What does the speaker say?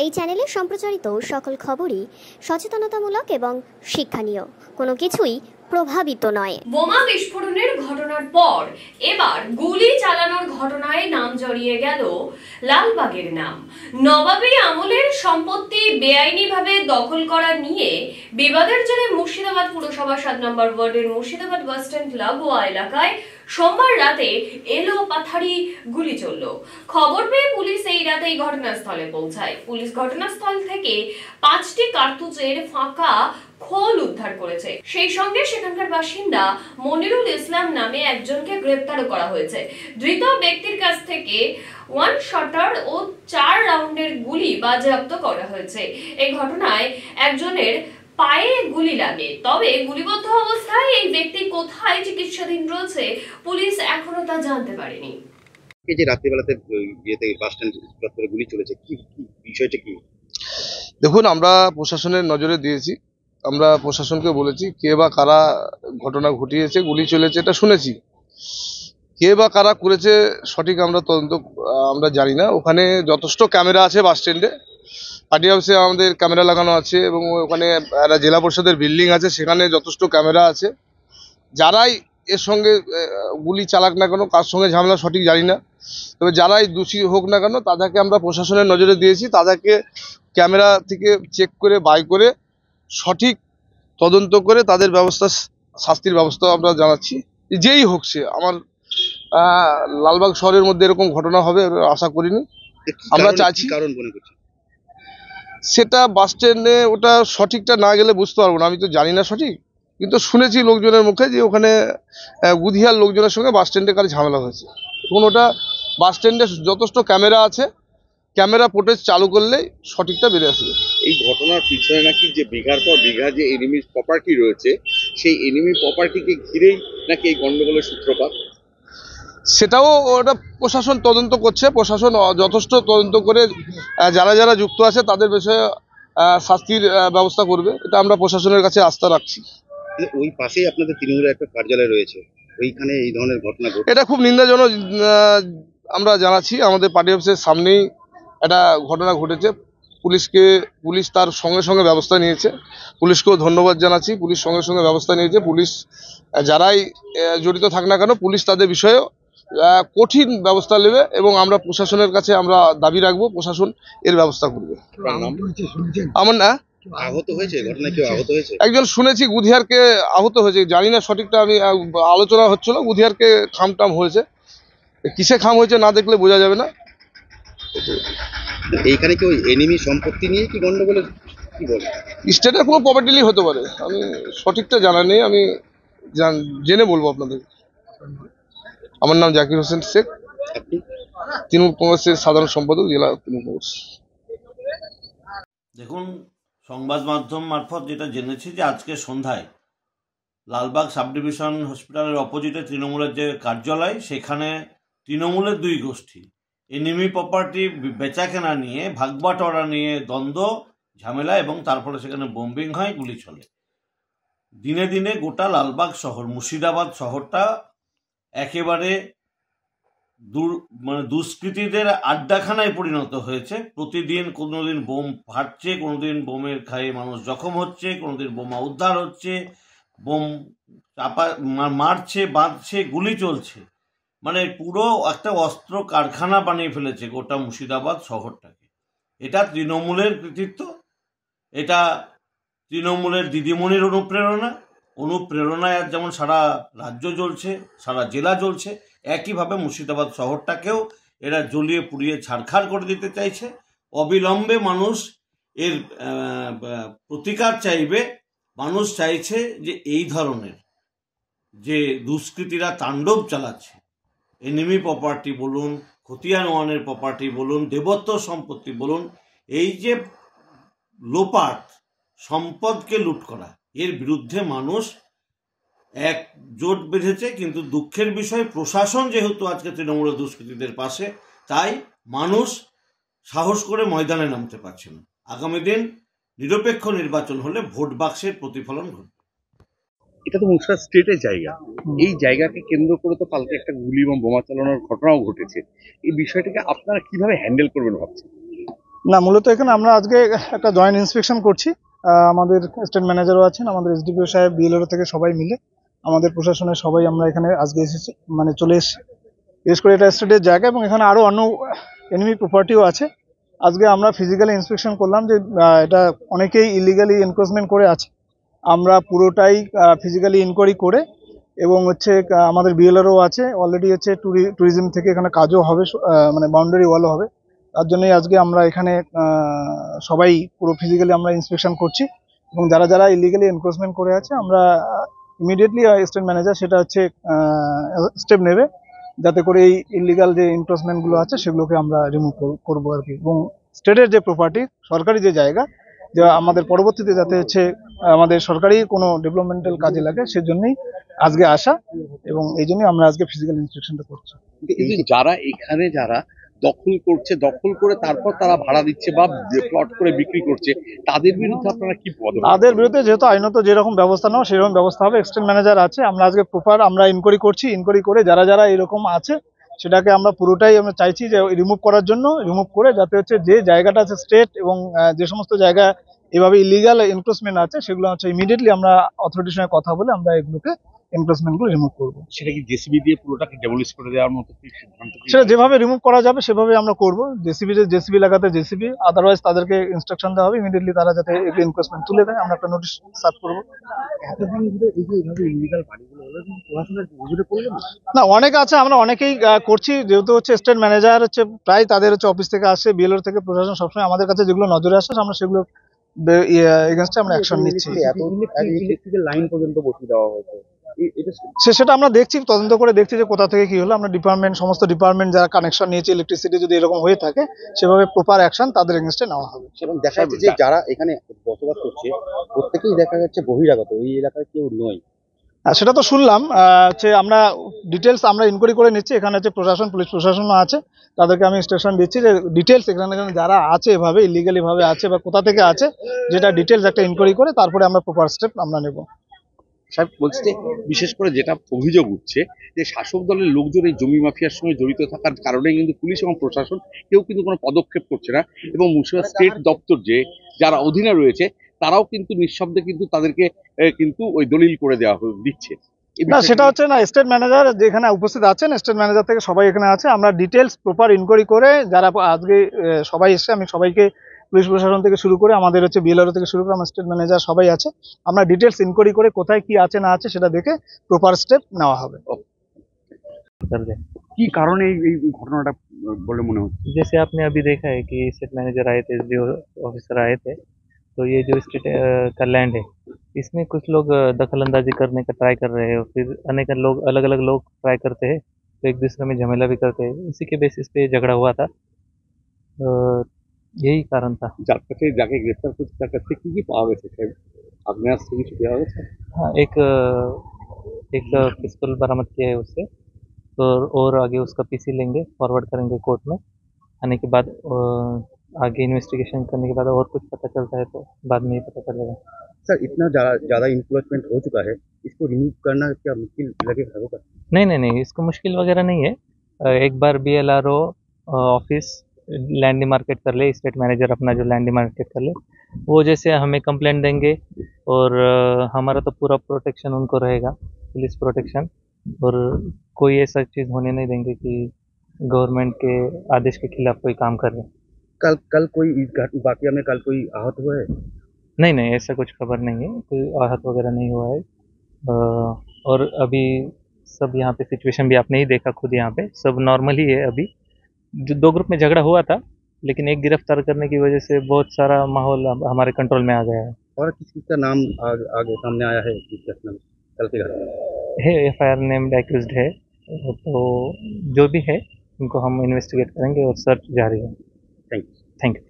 এই চ্যানেলে সম্প্রচারিত সকল খবরই সচেতনতামূলক এবং শিক্ষণীয়, কোনো কিছুই প্রভাবিত নয়। বোমা বিস্ফোরণের ঘটনার পর এবার গুলি চালানোর ঘটনায় নাম জড়িয়ে গেল লালবাগের নাম। নবাবী আমলের সম্পত্তি বেআইনিভাবে দখল করা নিয়ে বিবাদের জেরে মুর্শিদাবাদ পুরসভা 7 নম্বর ওয়ার্ডের মুর্শিদাবাদ বাস স্ট্যান্ড লাগোয়া এলাকায় সোমবার রাতে এলো পাথারি গুলি চলল। খবর পেয়ে পুলিশ এই রাতেই ঘটনাস্থলে পৌঁছায়। পুলিশ ঘটনাস্থল থেকে 5টি কার্তুজের ফাঁকা খোল উদ্ধার করেছে। সেই সঙ্গে সেখানকার বাসিন্দা মনিরুল ইসলাম নামে একজনকে গ্রেপ্তারও করা হয়েছে। ধৃত ব্যক্তির কাছ থেকে 1 শটার ও 4 রাউন্ডের গুলি বাজেয়াপ্ত করা হয়েছে। এই ঘটনায় একজনের পায়ে গুলি লাগে, তবে গুলিবদ্ধ অবস্থায় এই ব্যক্তি কোথায় চিকিৎসাধীন রয়েছে পুলিশ এখনো তা জানতে পারেনি। এই যে রাত্রিবেলাতে বাস স্ট্যান্ড চত্বরে গুলি চলেছে, কি বিষয়টা কি? দেখুন, আমরা প্রশাসনের নজরে দিয়েছি। আমরা প্রশাসনকে বলেছি কে বা কারা ঘটনা ঘটিয়েছে, গুলি চলেছে এটা শুনেছি, কে বা কারা করেছে সঠিক আমরা জানি না। ওখানে যথেষ্ট ক্যামেরা আছে, বাস স্ট্যান্ডে পার্টি হাউসে আমাদের ক্যামেরা লাগানো আছে এবং ওখানে একটা জেলা পরিষদের বিল্ডিং আছে, সেখানে যথেষ্ট ক্যামেরা আছে। যারাই এর সঙ্গে গুলি চালাক না কেন, কার সঙ্গে ঝামেলা সঠিক জানি না, তবে যারাই দোষী হোক না কেন তাদেরকে আমরা প্রশাসনের নজরে দিয়েছি। তাদেরকে ক্যামেরা থেকে চেক করে বাই করে সঠিক তদন্ত করে তাদের শাস্তির ব্যবস্থা আমরা জানাচ্ছি। যেই হোক সে, আমার লালবাগ শহরের মধ্যে এরকম ঘটনা হবে আশা করিনি। আমরা চাইছি, কারণ মনে করছি সেটা বাস স্ট্যান্ডে ওটা সঠিকটা না গেলে বুঝতে পারবো না, আমি তো জানি না সঠিক, কিন্তু শুনেছি লোকজনের মুখে যে ওখানে গুধিয়ার লোকজনের সঙ্গে বাস স্ট্যান্ডে কার ঝামেলা হয়েছে। এখন ওটা বাস স্ট্যান্ডে যথেষ্ট ক্যামেরা আছে, ক্যামেরা ফুটেজ চালু করলেই সঠিকটা বেড়ে আসবে। এই ঘটনার পিছনে নাকি যে বিঘার পর বিঘা যে এনিমি প্রপার্টি রয়েছে, সেই এনিমি প্রপার্টিকে ঘিরেই নাকি এই গন্ডগোলের সূত্রপাত। সেটাও ওটা প্রশাসন তদন্ত করছে। প্রশাসন যথেষ্ট তদন্ত করে যারা যারা যুক্ত আছে তাদের বিষয়ে শাস্তির ব্যবস্থা করবে, এটা আমরা প্রশাসনের কাছে আস্থা রাখছি। ওই পাশেই আপনাদের তৃণমূলের একটা কার্যালয় রয়েছে, ওইখানে এই ধরনের ঘটনা ঘটে, এটা খুব নিন্দাজনক। আমরা জানাচ্ছি আমাদের পার্টি অফিসের সামনেই একটা ঘটনা ঘটেছে। পুলিশ তার সঙ্গে সঙ্গে ব্যবস্থা নিয়েছে। পুলিশকেও ধন্যবাদ জানাচ্ছি, পুলিশ সঙ্গে সঙ্গে ব্যবস্থা নিয়েছে। পুলিশ যারাই জড়িত থাক না কেন, পুলিশ তাদের বিষয়েও কঠিন ব্যবস্থা নেবে এবং আমরা প্রশাসনের কাছে আমরা দাবি রাখবো, প্রশাসন এর ব্যবস্থা করবে। আমার না আহত হয়েছে, ঘটনায় কেউ আহত হয়েছে? একজন শুনেছি গুধিয়ারকে আহত হয়েছে, জানি না সঠিকটা, আমি আলোচনা হচ্ছিল গুধিয়ারকে খামটাম হয়েছে, কিসে খাম হয়েছে না দেখলে বোঝা যাবে না। এইখানে কি ওই এনিমি সম্পত্তি নিয়ে কি গন্ডগোলের কি বলে? স্টেটের কোনো প্রপার্টি হতে পারে, আমি সঠিকটা জানা নেই, আমি জেনে বলবো আপনাদের। আমার নাম জাকির হোসেন শেখ, তৃণমূল কংগ্রেসের সাধারণ সম্পাদক, জেলা তৃণমূল কংগ্রেস। দেখুন, সংবাদ মাধ্যম মারফত যেটা জেনেছি যে আজকে সন্ধ্যায় লালবাগ সাব ডিভিশন হসপিটালের অপোজিটে তৃণমূলের যে কার্যালয়, সেখানে তৃণমূলের 2 গোষ্ঠী এনিমি প্রপার্টি বেচাকেনা নিয়ে, ভাগবাটোয়ারা নিয়ে দ্বন্দ্ব ঝামেলা এবং তারপরে সেখানে বোম্বিং হয়, গুলি চলে। দিনে দিনে গোটা লালবাগ শহর, মুর্শিদাবাদ শহরটা একেবারে দুষ্কৃতীদের আড্ডাখানায় পরিণত হয়েছে। প্রতিদিন কোনোদিন বোম ফাটছে, কোনোদিন বোমের খায়ে মানুষ জখম হচ্ছে, কোনোদিন বোমা উদ্ধার হচ্ছে, বোম চাপা মারছে, বাঁধছে, গুলি চলছে। মানে পুরো একটা অস্ত্র কারখানা বানিয়ে ফেলেছে গোটা মুর্শিদাবাদ শহরটাকে। এটা তৃণমূলের কৃতিত্ব, এটা তৃণমূলের দিদিমণির অনুপ্রেরণায় আজ যেমন সারা রাজ্য জ্বলছে, সারা জেলা জ্বলছে, একইভাবে মুর্শিদাবাদ শহরটাকেও এরা জ্বলিয়ে পুড়িয়ে ছারখার করে দিতে চাইছে। অবিলম্বে মানুষ এর প্রতিকার চাইবে। মানুষ চাইছে যে এই ধরনের যে দুষ্কৃতীরা তাণ্ডব চালাচ্ছে, এনিমি প্রপার্টি বলুন, খতিয়ান ওয়ানের প্রপার্টি বলুন, দেবত্ব সম্পত্তি বলুন, এই যে লোপাট, সম্পদকে লুট করা, এর বিরুদ্ধে মানুষ একজোট বেঁধেছে। কিন্তু দুঃখের বিষয়, প্রশাসন যেহেতু আজকে তৃণমূলের দুষ্কৃতীদের পাশে, তাই মানুষ সাহস করে ময়দানে নামতে পারছে না। আগামী দিন নিরপেক্ষ নির্বাচন হলে ভোট বাক্সের প্রতিফলন ঘটবে। এটা তো মুর্শিদাবাদ স্টেটের জায়গা, এই জায়গাকে কেন্দ্র করে তো কালকে একটা গুলি এবং বোমা চালানোর ঘটনাও ঘটেছে। এই বিষয়টাকে আপনারা কিভাবে হ্যান্ডেল করবেন ভাবছেন? না, মূলত এখানে আমরা আজকে একটা জয়েন্ট ইন্সপেকশন করছি। আমাদের স্টেট ম্যানেজারও আছেন, আমাদের এসডিপিও সাহেব, বিএলআরও থেকে সবাই মিলে, আমাদের প্রশাসনের সবাই আমরা এখানে আজকে এসেছি, মানে চলে এসেছি। বিশেষ করে এটা স্টেটের জায়গা এবং এখানে আরও অন্য এনিমি প্রপার্টিও আছে। আজকে আমরা ফিজিক্যালি ইন্সপেকশন করলাম যে এটা অনেকেই ইলিগালি এনক্রোচমেন্ট করে আছে। আমরা পুরোটাই ফিজিক্যালি ইনকোয়ারি করে এবং হচ্ছে আমাদের বিএলআরও আছে অলরেডি, হচ্ছে ট্যুরিজম থেকে এখানে কাজও হবে, মানে বাউন্ডারি ওয়ালও হবে। তার জন্যই আজকে আমরা এখানে সবাই পুরো ফিজিক্যালি আমরা ইন্সপেকশন করছি এবং যারা যারা ইলিগালি এনক্রোচমেন্ট করে আছে আমরা ইমিডিয়েটলি স্টেট ম্যানেজার সেটা হচ্ছে স্টেপ নেবে যাতে করে এই ইলিগাল যে এনক্রোচমেন্টগুলো আছে সেগুলোকে আমরা রিমুভ করবো আর কি। এবং স্টেটের যে প্রপার্টি, সরকারি যে জায়গা, যা আমাদের পরবর্তীতে যাতে হচ্ছে আমাদের সরকারি কোনো ডেভেলপমেন্টাল কাজে লাগে সেজন্যই আজকে আসা এবং এই জন্যই আমরা আজকে ফিজিক্যাল ইন্সপেকশনটা করছি। এই যে যারা এখানে যারা দখল করছে, দখল করে তারপর তারা ভাড়া দিচ্ছে বা প্লট করে বিক্রি করছে, তাদের বিরুদ্ধে আপনারা কি পদক্ষেপ? তাদের বিরুদ্ধে যেহেতু আইনত যেরকম ব্যবস্থা নাও সেরকম ব্যবস্থা হবে। এক্সটেন্ট ম্যানেজার আছে, আমরা আজকে প্রপার আমরা ইনকোয়ারি করছি। ইনকোয়ারি করে যারা যারা এরকম আছে সেটাকে আমরা পুরোটাই আমরা চাইছি যে রিমুভ করার জন্য, রিমুভ করে যাতে হচ্ছে যে জায়গাটা আছে স্টেট এবং যে সমস্ত জায়গা এভাবে ইলিগাল এনক্রোচমেন্ট আছে সেগুলো হচ্ছে ইমিডিয়েটলি আমরা অথরিটির সঙ্গে কথা বলে আমরা এগুলোকে এনক্রোচমেন্টগুলো রিমুভ করবো। সেটা কি জেসিবি দিয়ে পুরোটাকে ডেমোলিশ করে দেওয়ার মতো কি সিদ্ধান্ত? সেটা যেভাবে রিমুভ করা যাবে সেভাবে আমরা করবো। জেসিবি লাগাতে জেসিবি, আদারওয়াইজ তাদেরকে ইনস্ট্রাকশন দেওয়া হবে ইমিডিয়েটলি তারা যাতে এনক্রোচমেন্ট তুলে দেয়, আমরা একটা নোটিশ সার্ভ করবো। এতদিন ধরে এই যে এইভাবে ইলিগাল বাড়িগুলো হলো, পড়াশোনার নজরে পড়লো না? না, অনেক আছে, আমরা অনেকেই করছি। যেহেতু হচ্ছে স্টেট ম্যানেজার হচ্ছে প্রায় তাদের হচ্ছে অফিস থেকে আসে, বিএলওর থেকে প্রশাসন সবসময় আমাদের কাছে যেগুলো নজরে আসে আমরা সেগুলো এগেনস্টে আমরা অ্যাকশন নিচ্ছি। ইলেকট্রিক্যাল লাইন পর্যন্ত বসিয়ে দেওয়া হয়েছে, সেটা আমরা দেখছি, তদন্ত করে দেখছি যে কোথা থেকে কি হলো। আমরা সমস্ত ডিপার্টমেন্ট যারা কানেকশন নিয়েছে ইলেকট্রিসিটি, যদি এরকম হয়ে থাকে সেভাবে প্রপার অ্যাকশন তাদের এগেনস্টে নেওয়া হবে। এবং দেখা যাচ্ছে যে যারা এখানে বসবাস করছে প্রত্যেকেই দেখা যাচ্ছে বহিরাগত, এই এলাকার কেউ নয়। সেটা তো শুনলাম। হচ্ছে আমরা ডিটেলস আমরা ইনকোয়ারি করে নিচ্ছি। এখানে হচ্ছে প্রশাসন, পুলিশ প্রশাসনও আছে, তাদেরকে আমি ইনস্ট্রাকশন দিচ্ছি যে ডিটেলস এখানে যারা আছে এভাবে ইলিগালি ভাবে আছে বা কোথা থেকে আছে যেটা ডিটেলস একটা ইনকোয়ারি করে তারপরে আমরা প্রপার স্টেপ আমরা নেব। সাহেব বলছি যে বিশেষ করে যেটা অভিযোগ উঠছে যে শাসক দলের লোকজন এই জমি মাফিয়ার সঙ্গে জড়িত থাকার কারণে কিন্তু পুলিশ এবং প্রশাসন কেউ কিন্তু কোনো পদক্ষেপ করছে না এবং মুর্শিদাবাদ স্টেট দপ্তর যে যারা অধীনে রয়েছে তারাও কিন্তু নিঃশব্দে কিন্তু তাদেরকে কিন্তু ওই দলিল করে দেওয়া দিচ্ছে। না, সেটা হচ্ছে না, স্টেট ম্যানেজার যেখানে উপস্থিত আছেন, স্টেট ম্যানেজার থেকে সবাই এখানে আছে। আমরা ডিটেলস প্রপার ইনকোয়ারি করে যারা আজকে সবাই এসছে, আমি সবাইকে পুলিশ প্রশাসন থেকে শুরু করে আমাদের হচ্ছে বিএলআরও থেকে শুরু করে আমার স্টেট ম্যানেজার সবাই আছে। আমরা ডিটেলস ইনকোয়ারি করে কোথায় কি আছে না আছে সেটা দেখে প্রপার স্টেপ নেওয়া হবে। কি কারণে এই ঘটনাটা বলে মনে হচ্ছে? जैसे आपने अभी देखा है कि स्टेट मैनेजर आए थे, एसडीओ ऑफिसर आए थे, तो ये जो स्टेट का लैंड है इसमें कुछ लोग दखल अंदाजी करने का ट्राई कर रहे हैं और फिर अनेक लोग अलग अलग लोग ट्राई करते हैं, तो एक दूसरे में झमेला भी करते हैं। इसी के बेसिस पे झगड़ा हुआ था, यही कारण था। যার কাছে যাকে গ্রেফতার করছে তার কাছ থেকে কি পাওয়া গেছে সাহেব? আপনার কাছ থেকে কিছু দেওয়া গেছে? हाँ, एक पिस्तौल बरामद किया है उससे, तो और आगे उसका पीसी लेंगे, फॉरवर्ड करेंगे कोर्ट में। आने के बाद आगे इन्वेस्टिगेशन करने के बाद और कुछ पता चलता है तो बाद में ही पता चलेगा। सर, इतना ज़्यादा इन्फ्लुएंसमेंट हो चुका है, इसको रिमूव करना क्या मुश्किल लगेगा होगा? नहीं, इसको मुश्किल वगैरह नहीं है। एक बार BLRO ऑफिस लैंड डिमार्केट कर ले, स्टेट मैनेजर अपना जो लैंड डिमार्केट कर ले, वो जैसे हमें कंप्लेंट देंगे और हमारा तो पूरा प्रोटेक्शन उनको रहेगा, पुलिस प्रोटेक्शन, और कोई ऐसा चीज़ होने नहीं देंगे कि गवर्नमेंट के आदेश के खिलाफ कोई काम कर रहे हैं। कल कोई वाकया में कल कोई आहत हुआ है? नहीं, ऐसा कुछ खबर नहीं है, कोई आहत वगैरह नहीं हुआ है। और अभी सब यहाँ पे सिचुएशन भी आपने ही देखा खुद, यहाँ पे सब नॉर्मल ही है। अभी जो 2 ग्रुप में झगड़ा हुआ था, लेकिन एक गिरफ्तार करने की वजह से बहुत सारा माहौल हमारे कंट्रोल में आ गया है। और किसी का नाम आगे सामने आया है कल के घटना है? FIR नेम्ड एक्यूज्ड है, तो जो भी है उनको हम इन्वेस्टिगेट करेंगे और सर्च जारी है। Thank you. Thank you.